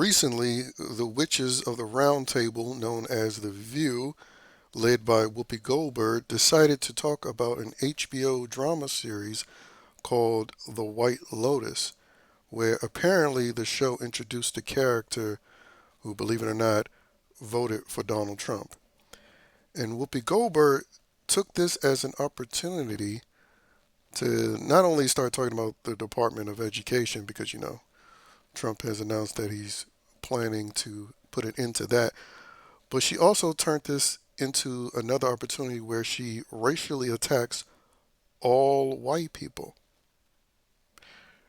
recently, the Witches of the Round Table, known as The View, led by Whoopi Goldberg, decided to talk about an HBO drama series called The White Lotus, where apparently the show introduced a character who, believe it or not, voted for Donald Trump. And Whoopi Goldberg took this as an opportunity to not only start talking about the Department of Education, because, Trump has announced that he's planning to put an end to that, but she also turned this into another opportunity where she racially attacks all white people.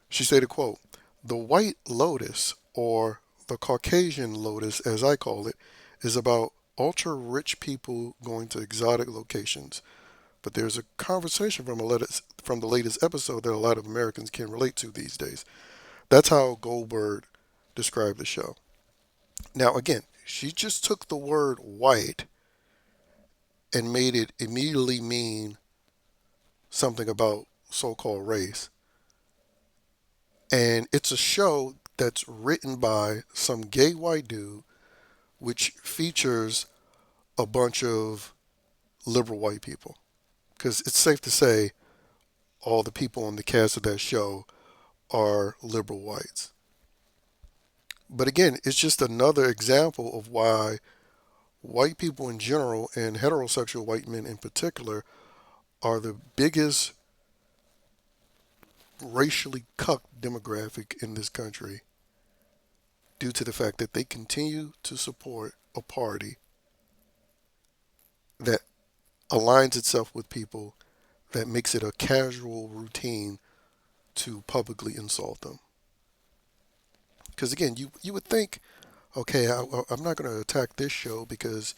She stated, quote, "The White Lotus, or the Caucasian Lotus as I call it, is about ultra rich people going to exotic locations. But there's a conversation from the latest episode that a lot of Americans can relate to these days." That's how Goldberg described the show. Now, again, she just took the word white and made it immediately mean something about so called race. And it's a show that's written by some gay white dude, which features a bunch of liberal white people. Because it's safe to say all the people on the cast of that show are liberal whites. But again, it's just another example of why white people in general and heterosexual white men in particular are the biggest racially cucked demographic in this country due to the fact that they continue to support a party that aligns itself with people that makes it a casual routine to publicly insult them. Because again, you would think, okay, I'm not going to attack this show because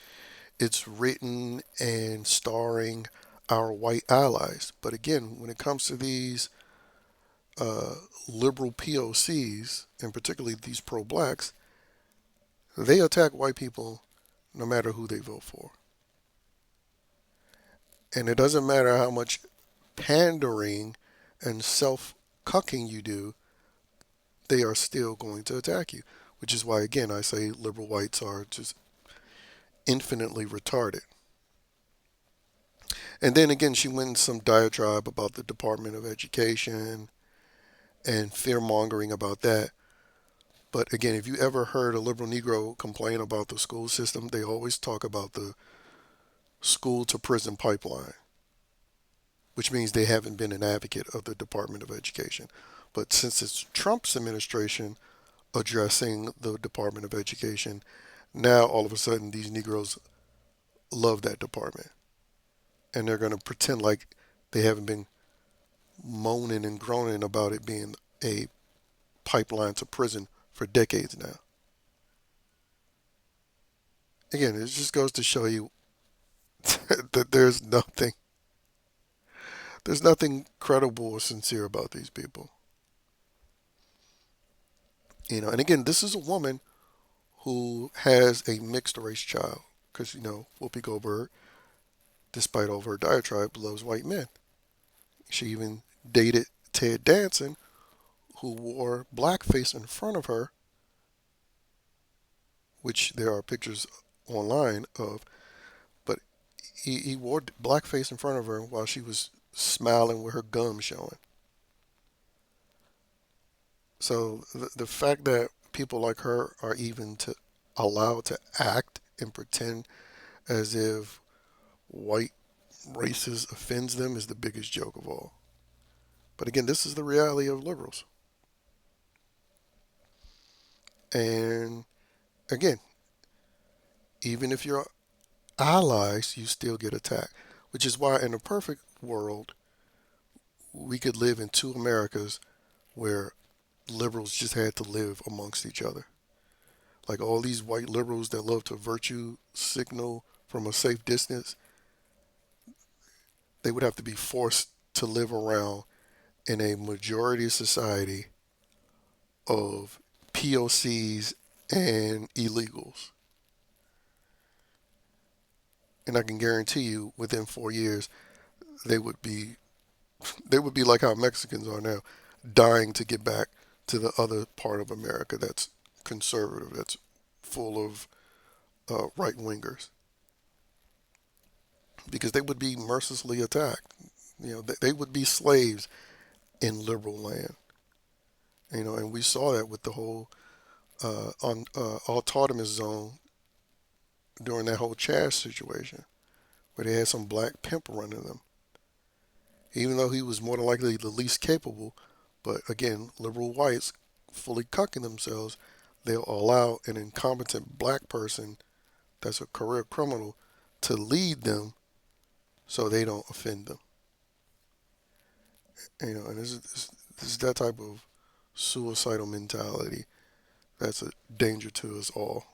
it's written and starring our white allies. But again, when it comes to these uh, liberal POCs, and particularly these pro blacks, they attack white people no matter who they vote for. And it doesn't matter how much pandering and self cucking you do, they are still going to attack you. Which is why, again, I say liberal whites are just infinitely retarded. And then again, she went in some diatribe about the Department of Education and fear mongering about that. But again, if you ever heard a liberal Negro complain about the school system, they always talk about the school to prison pipeline, which means they haven't been an advocate of the Department of Education. But since it's Trump's administration addressing the Department of Education, now all of a sudden these Negroes love that department. And they're going to pretend like they haven't been moaning and groaning about it being a pipeline to prison for decades now. Again, it just goes to show you that there's nothing credible or sincere about these people. And again, this is a woman who has a mixed race child because Whoopi Goldberg, despite all of her diatribe, loves white men. She even dated Ted Danson, who wore blackface in front of her, which there are pictures online of. But he wore blackface in front of her while she was smiling with her gums showing. So the fact that people like her are even to allowed to act and pretend as if white races offends them is the biggest joke of all. But again, this is the reality of liberals. And again, even if you're allies, you still get attacked. Which is why, in a perfect world, we could live in two Americas where liberals just had to live amongst each other. Like all these white liberals that love to virtue signal from a safe distance, they would have to be forced to live around in a majority society of POCs and illegals. And I can guarantee you, within 4 years, they would be they would be like how Mexicans are now, dying to get back to the other part of America that's conservative, that's full of right wingers, because they would be mercilessly attacked. They would be slaves in liberal land. And we saw that with the whole on autonomous zone during that whole Chaz situation, where they had some black pimp running them, even though he was more than likely the least capable. But again, liberal whites fully cucking themselves, they'll allow an incompetent black person that's a career criminal to lead them so they don't offend them. And this is that type of suicidal mentality that's a danger to us all.